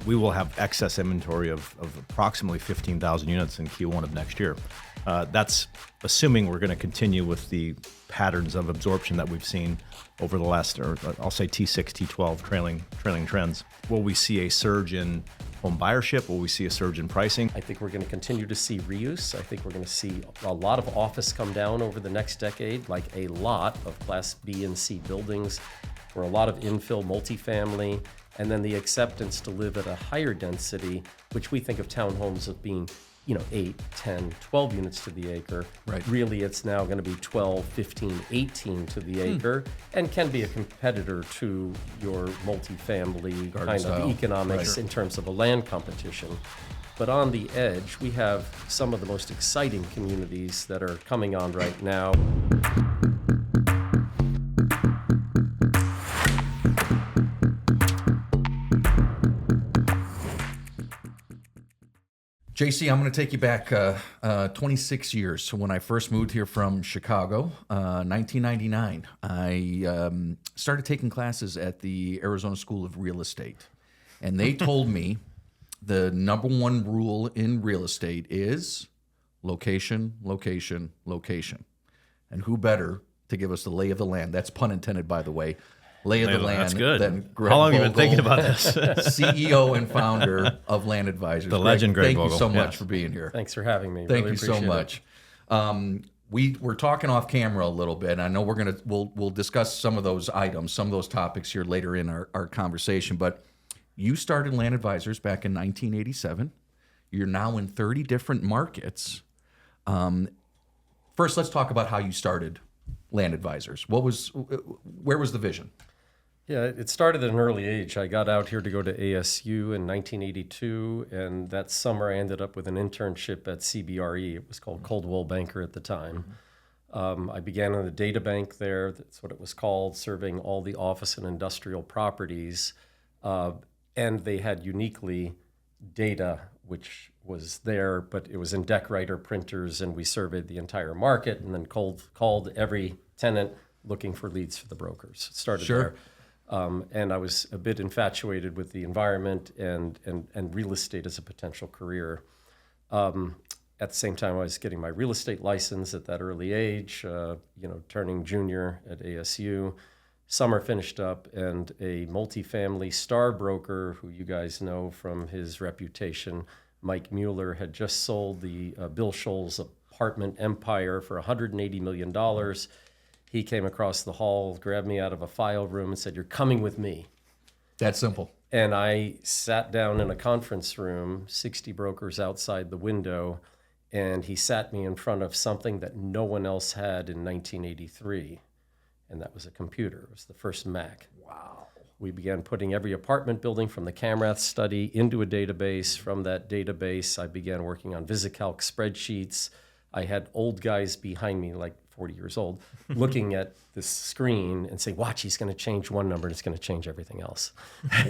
we will have excess inventory of approximately 15,000 units in Q1 of next year. That's assuming we're going to continue with the patterns of absorption that we've seen over the last, or I'll say T6, T12 trailing trends. Will we see a surge in home buyership? Will we see a surge in pricing? I think we're going to continue to see reuse. I think we're going to see a lot of office come down over the next decade, like a lot of Class B and C buildings, or a lot of infill multifamily, and then the acceptance to live at a higher density, which we think of townhomes as being 8, 10, 12 units to the acre. Right. Really, it's now going to be 12, 15, 18 to the acre, and can be a competitor to your multifamily kind style. of economics Right. in terms of a land competition. But on the edge, we have some of the most exciting communities that are coming on right now. JC, I'm going to take you back 26 years to when I first moved here from Chicago, 1999. I started taking classes at the Arizona School of Real Estate, and they told me the number one rule in real estate is location, location, location. And who better to give us the lay of the land? That's pun intended, by the way. Lay of the land. That's good. Than Greg How long have you Vogel, been thinking about this? CEO and founder of Land Advisors. The legend, Greg Thank Vogel. you so much Yes. for being here. Thanks for having me. Thank Really you so appreciate much. it. We're talking off camera a little bit. I know we'll discuss some of those items, some of those topics here later in our conversation. But you started Land Advisors back in 1987. You're now in 30 different markets. First, let's talk about how you started Land Advisors. Where was the vision? Yeah, it started at an early age. I got out here to go to ASU in 1982, and that summer I ended up with an internship at CBRE. It was called Coldwell Banker at the time. I began in the data bank there, that's what it was called, serving all the office and industrial properties. And they had uniquely data, which was there, but it was in deck writer printers, and we surveyed the entire market and then called every tenant looking for leads for the brokers. It started there. And I was a bit infatuated with the environment and real estate as a potential career. At the same time, I was getting my real estate license at that early age, turning junior at ASU. Summer finished up, and a multifamily star broker, who you guys know from his reputation, Mike Mueller, had just sold the Bill Scholl's apartment empire for $180 million. He came across the hall, grabbed me out of a file room, and said, "You're coming with me." That's simple. And I sat down in a conference room, 60 brokers outside the window, and he sat me in front of something that no one else had in 1983, and that was a computer. It was the first Mac. Wow. We began putting every apartment building from the Camrath study into a database. From that database, I began working on VisiCalc spreadsheets. I had old guys behind me, like 40 years old, looking at this screen and saying, "Watch, he's going to change one number and it's going to change everything else."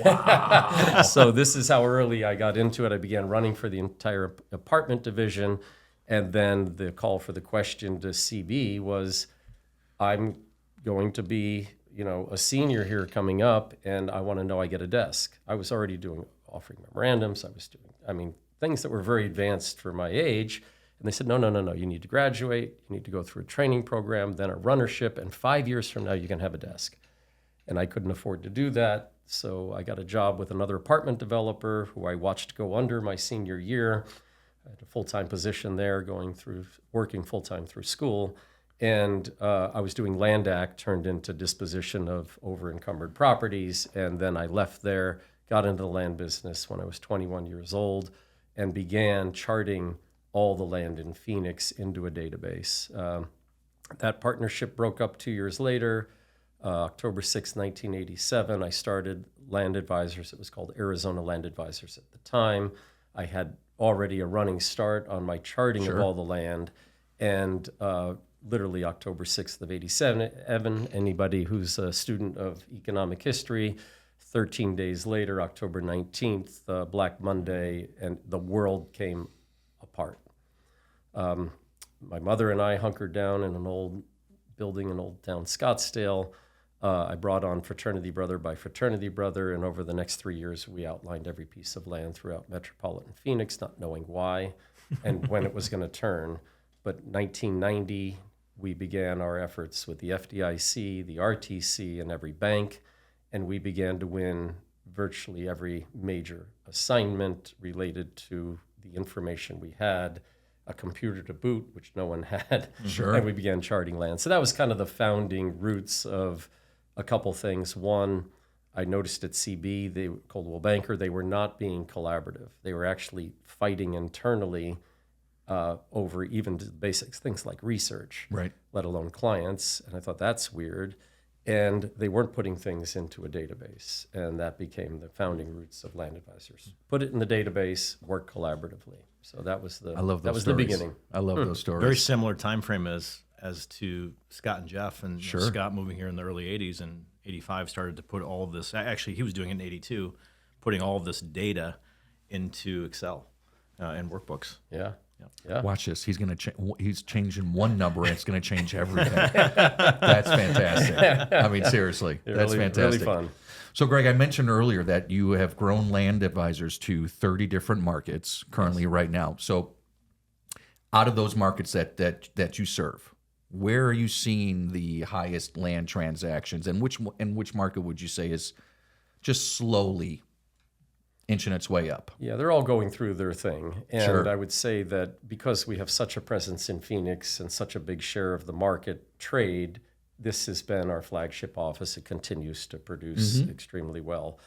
Wow. So this is how early I got into it. I began running for the entire apartment division. And then the call for the question to CB was, "I'm going to be, a senior here coming up, and I want to know I get a desk." I was already offering memorandums. I was doing, things that were very advanced for my age. And they said, no, you need to graduate, you need to go through a training program, then a runnership, and 5 years from now you can have a desk. And I couldn't afford to do that, so I got a job with another apartment developer who I watched go under my senior year. I had a full-time position there, working full-time through school. And I was doing land act, turned into disposition of over-encumbered properties, and then I left there, got into the land business when I was 21 years old, and began charting all the land in Phoenix into a database. That partnership broke up 2 years later. October 6, 1987, I started Land Advisors. It was called Arizona Land Advisors at the time. I had already a running start on my charting of all the land. And literally October 6th of 87, anybody who's a student of economic history, 13 days later, October 19th, Black Monday, and the world came apart. My mother and I hunkered down in an old building in Old Town Scottsdale. I brought on fraternity brother by fraternity brother, and over the next 3 years, we outlined every piece of land throughout metropolitan Phoenix, not knowing why and when it was going to turn. But 1990, we began our efforts with the FDIC, the RTC, and every bank, and we began to win virtually every major assignment related to the information we had, a computer to boot, which no one had, Sure. and we began charting land. So that was kind of the founding roots of a couple things. One, I noticed at CB, the Coldwell Banker, they were not being collaborative. They were actually fighting internally over even basic things like research, Right. let alone clients. And I thought that's weird. And they weren't putting things into a database. And that became the founding roots of Land Advisors. Put it in the database, work collaboratively. So that was the I love those that was stories. the beginning. I love those stories. Very similar time frame as to Scott and Jeff, and Sure. Scott moving here in the early 80s, and 85 started to put all of this, actually he was doing it in 82, putting all of this data into Excel and workbooks. Yeah. Yeah. Watch this. He's gonna he's changing one number, and it's gonna change everything. That's fantastic. I mean, seriously, that's really, fantastic. really fun. So, Greg, I mentioned earlier that you have grown Land Advisors to 30 different markets currently right now. So, out of those markets that you serve, where are you seeing the highest land transactions, and which market would you say is just slowly inching its way up? Yeah, they're all going through their thing. And Sure. I would say that because we have such a presence in Phoenix and such a big share of the market trade, this has been our flagship office. It continues to produce extremely well.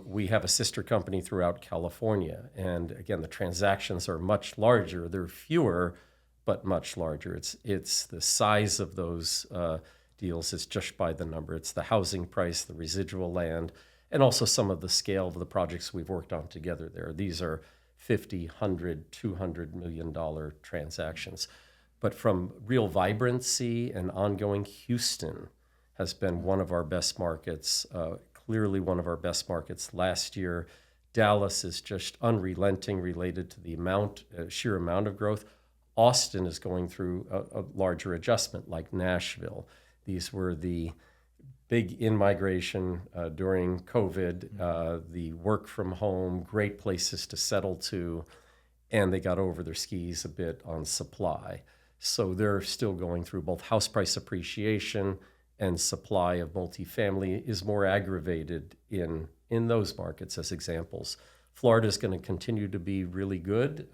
We have a sister company throughout California. And again, the transactions are much larger. They're fewer, but much larger. It's the size of those deals is just by the number. It's the housing price, the residual land, and also some of the scale of the projects we've worked on together there. These are $50, $100, $200 million transactions. But from real vibrancy and ongoing, Houston has been one of our best markets, clearly one of our best markets last year. Dallas is just unrelenting related to the sheer amount of growth. Austin is going through a larger adjustment like Nashville. These were the big in-migration during COVID, the work from home, great places to settle to, and they got over their skis a bit on supply. So they're still going through both house price appreciation and supply of multifamily is more aggravated in those markets as examples. Florida is going to continue to be really good,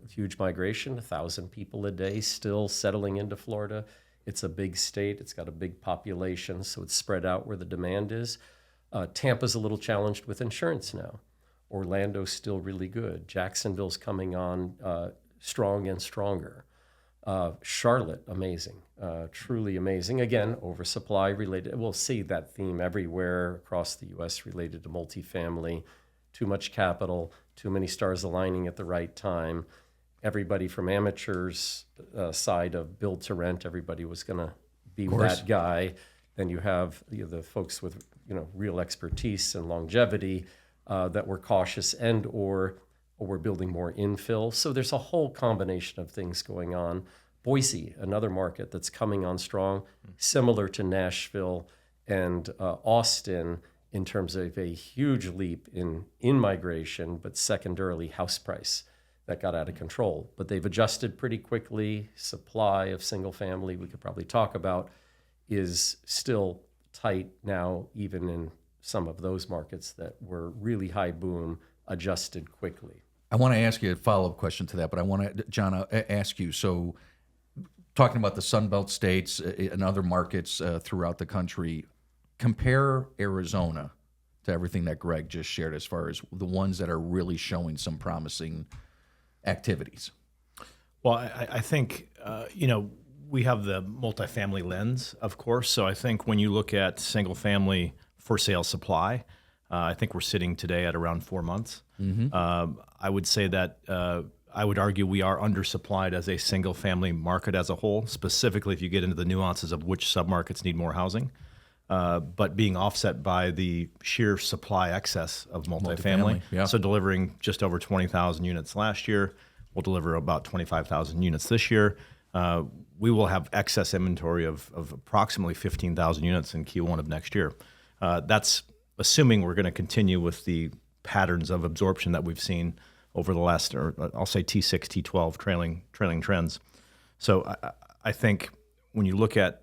huge migration, 1,000 people a day still settling into Florida. It's a big state. It's got a big population, so it's spread out where the demand is. Tampa's a little challenged with insurance now. Orlando's still really good. Jacksonville's coming on strong and stronger. Charlotte, amazing, truly amazing. Again, oversupply related. We'll see that theme everywhere across the U.S. related to multifamily. Too much capital, too many stars aligning at the right time. Everybody from amateurs side of build to rent, everybody was going to be that guy. Then you have the folks with real expertise and longevity that were cautious and or we're building more infill. So there's a whole combination of things going on. Boise, another market that's coming on strong, similar to Nashville and Austin in terms of a huge leap in migration, but secondarily house price that got out of control. But they've adjusted pretty quickly. Supply of single family, we could probably talk about, is still tight now, even in some of those markets that were really high boom, adjusted quickly. I want to ask you a follow-up question to that, but I want to, John, ask you, so talking about the Sunbelt states and other markets throughout the country, compare Arizona to everything that Greg just shared as far as the ones that are really showing some promising activities. Well, I think, we have the multifamily lens, of course. So I think when you look at single family for sale supply, I think we're sitting today at around 4 months. I would say that I would argue we are undersupplied as a single family market as a whole, specifically if you get into the nuances of which submarkets need more housing, but being offset by the sheer supply excess of multifamily. Yeah. So delivering just over 20,000 units last year, we'll deliver about 25,000 units this year. we will have excess inventory of approximately 15,000 units in Q1 of next year. That's assuming we're going to continue with the patterns of absorption that we've seen over the last, or I'll say T6, T12 trailing trends. So I think when you look at,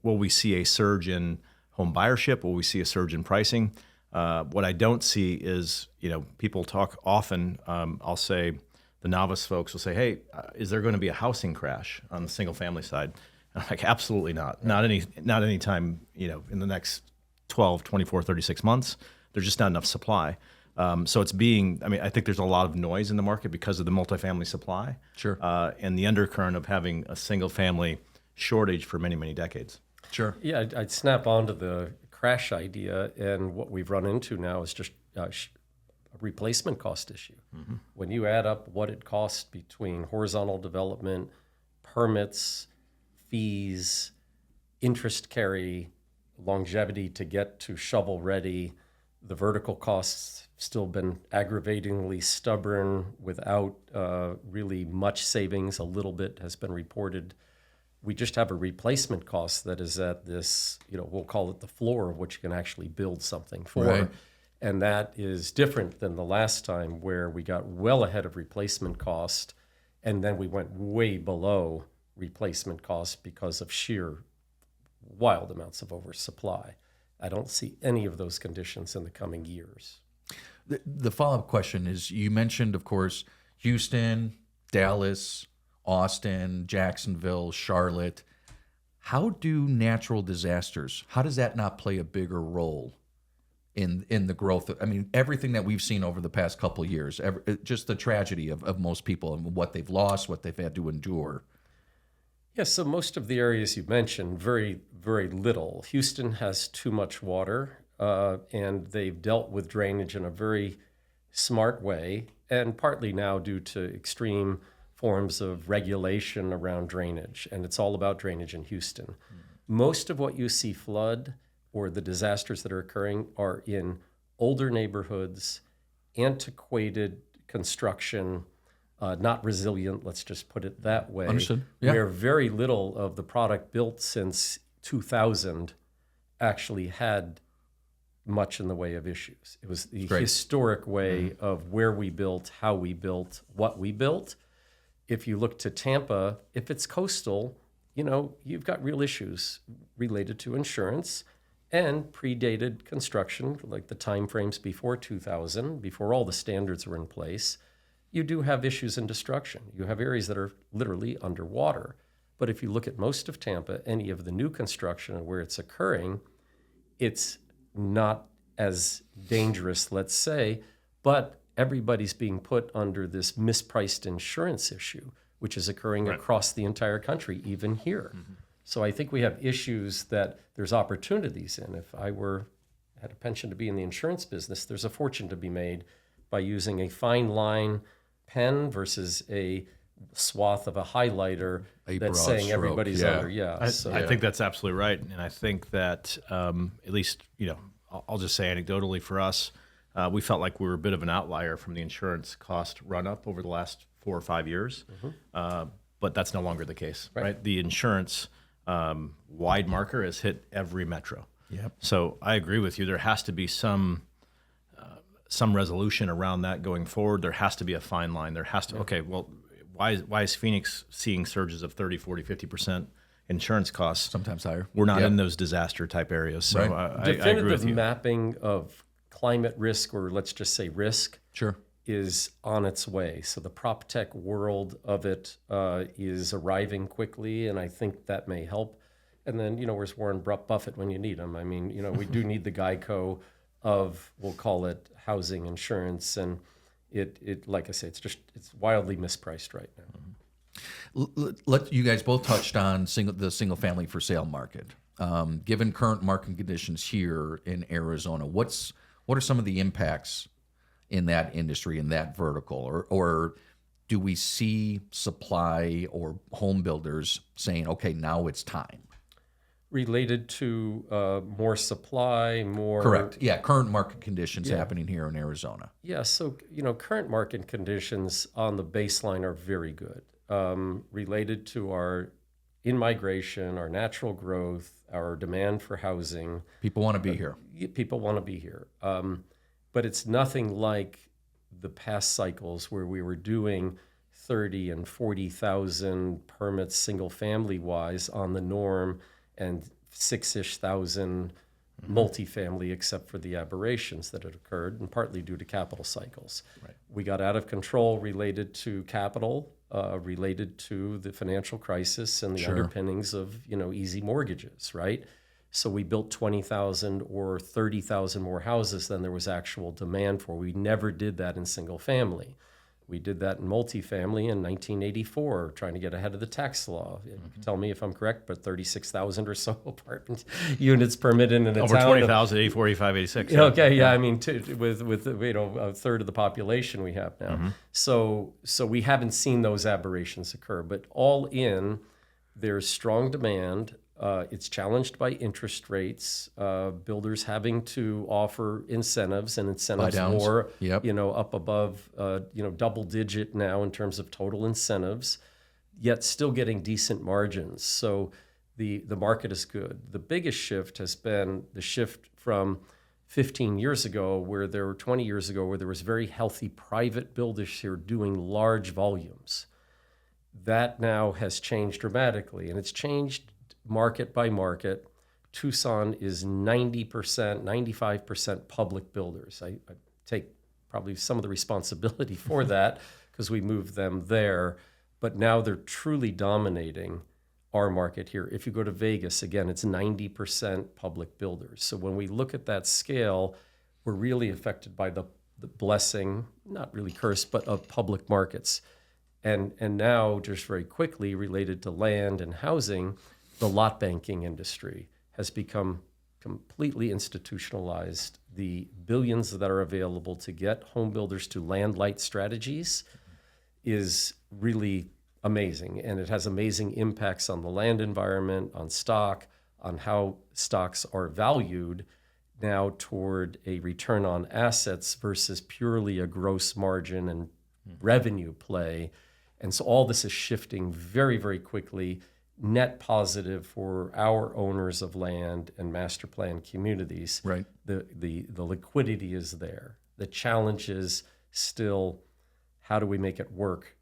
will we see a surge in home buyership? Will we see a surge in pricing? What I don't see is, people talk often, I'll say the novice folks will say, hey, is there going to be a housing crash on the single family side? And I'm like, absolutely not. Right. Not any time, in the next 12, 24, 36 months. There's just not enough supply. So I think there's a lot of noise in the market because of the multifamily supply. Sure. And the undercurrent of having a single family shortage for many, many decades. Sure. Yeah, I'd snap onto the crash idea, and what we've run into now is just a replacement cost issue. Mm-hmm. When you add up what it costs between horizontal development, permits, fees, interest carry, longevity to get to shovel ready, the vertical costs still been aggravatingly stubborn without really much savings. A little bit has been reported. We just have a replacement cost that is at this, we'll call it the floor of what you can actually build something for. Right. And that is different than the last time where we got well ahead of replacement cost and then we went way below replacement cost because of sheer wild amounts of oversupply. I don't see any of those conditions in the coming years. The follow-up question is, you mentioned, of course, Houston, Dallas, Austin, Jacksonville, Charlotte. How do natural disasters, how does that not play a bigger role in the growth? I mean, everything that we've seen over the past couple of years, just the tragedy of most people and what they've lost, what they've had to endure. Yes, so most of the areas you mentioned, very, very little. Houston has too much water, and they've dealt with drainage in a very smart way, and partly now due to extreme forms of regulation around drainage, and it's all about drainage in Houston. Mm-hmm. Most of what you see flood or the disasters that are occurring are in older neighborhoods, antiquated construction, not resilient, let's just put it that way. Understood. Yeah. Where very little of the product built since 2000 actually had much in the way of issues. It was the historic way of where we built, how we built, what we built. If you look to Tampa, if it's coastal, you've got real issues related to insurance and predated construction, like the timeframes before 2000, before all the standards were in place. You do have issues in destruction. You have areas that are literally underwater. But if you look at most of Tampa, any of the new construction and where it's occurring, it's not as dangerous, let's say, but everybody's being put under this mispriced insurance issue, which is occurring across the entire country, even here. Mm-hmm. So I think we have issues that there's opportunities in. If I had a penchant to be in the insurance business, there's a fortune to be made by using a fine line pen versus a swath of a highlighter that's saying stroke. Everybody's under. I think that's absolutely right. And I think that at least, I'll just say anecdotally for us, we felt like we were a bit of an outlier from the insurance cost run up over the last 4 or 5 years. Mm-hmm. But that's no longer the case, right? The insurance wide marker has hit every metro. Yep. So I agree with you. There has to be some resolution around that going forward. There has to be a fine line. There has to, why is Phoenix seeing surges of 30, 40, 50% insurance costs? Sometimes higher. We're not in those disaster type areas. So I agree with you. Mapping of climate risk, or let's just say risk, is on its way. So the prop tech world of it is arriving quickly, and I think that may help. And then, where's Warren Buffett when you need him? I mean, we do need the Geico of, we'll call it housing insurance, and it like I say, it's wildly mispriced right now. You guys both touched on the single family for sale market. Given current market conditions here in Arizona, what are some of the impacts in that industry, in that vertical, or do we see supply or home builders saying, okay, now it's time? Related to more supply, more... Correct. Yeah, current market conditions happening here in Arizona. Yeah, so, current market conditions on the baseline are very good. Related to our in-migration, our natural growth, our demand for housing. People want to be here. People want to be here. But it's nothing like the past cycles where we were doing 30 and 40,000 permits single family wise on the norm and 6-ish thousand multifamily, except for the aberrations that had occurred, and partly due to capital cycles. Right. We got out of control related to capital, related to the financial crisis and the underpinnings of easy mortgages, right? So we built 20,000 or 30,000 more houses than there was actual demand for. We never did that in single family. We did that in multifamily in 1984, trying to get ahead of the tax law. Tell me if I'm correct, but 36,000 or so apartment units permitted in a Over town. 20,000, 84, 85, 86. Okay, yeah, I mean, with a third of the population we have now. So we haven't seen those aberrations occur. But all in, there's strong demand. It's challenged by interest rates, builders having to offer incentives and incentives Buy-downs. more, Yep. up above, double digit now in terms of total incentives, yet still getting decent margins. So the market is good. The biggest shift has been the shift from 15 years ago, 20 years ago, where there was very healthy private builders here doing large volumes. That now has changed dramatically, and it's changed market by market. Tucson is 90%, 95% public builders. I take probably some of the responsibility for that because we moved them there, but now they're truly dominating our market here. If you go to Vegas, again, it's 90% public builders. So when we look at that scale, we're really affected by the blessing, not really curse, but of public markets. And now, just very quickly, related to land and housing, the lot banking industry has become completely institutionalized. The billions that are available to get home builders to land light strategies is really amazing. And it has amazing impacts on the land environment, on stock, on how stocks are valued now toward a return on assets versus purely a gross margin and revenue play. And so all this is shifting very, very quickly, net positive for our owners of land and master plan communities. Right. The liquidity is there. The challenge is still, how do we make it work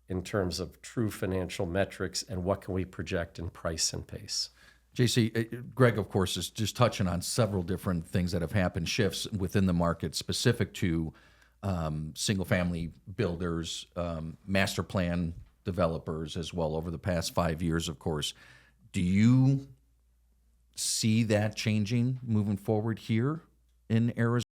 in terms of true financial metrics, and what can we project in price and pace? JC, Greg, of course, is just touching on several different things that have happened, shifts within the market specific to single-family builders, master plan developers as well over the past 5 years, of course. Do you see that changing moving forward here in Arizona?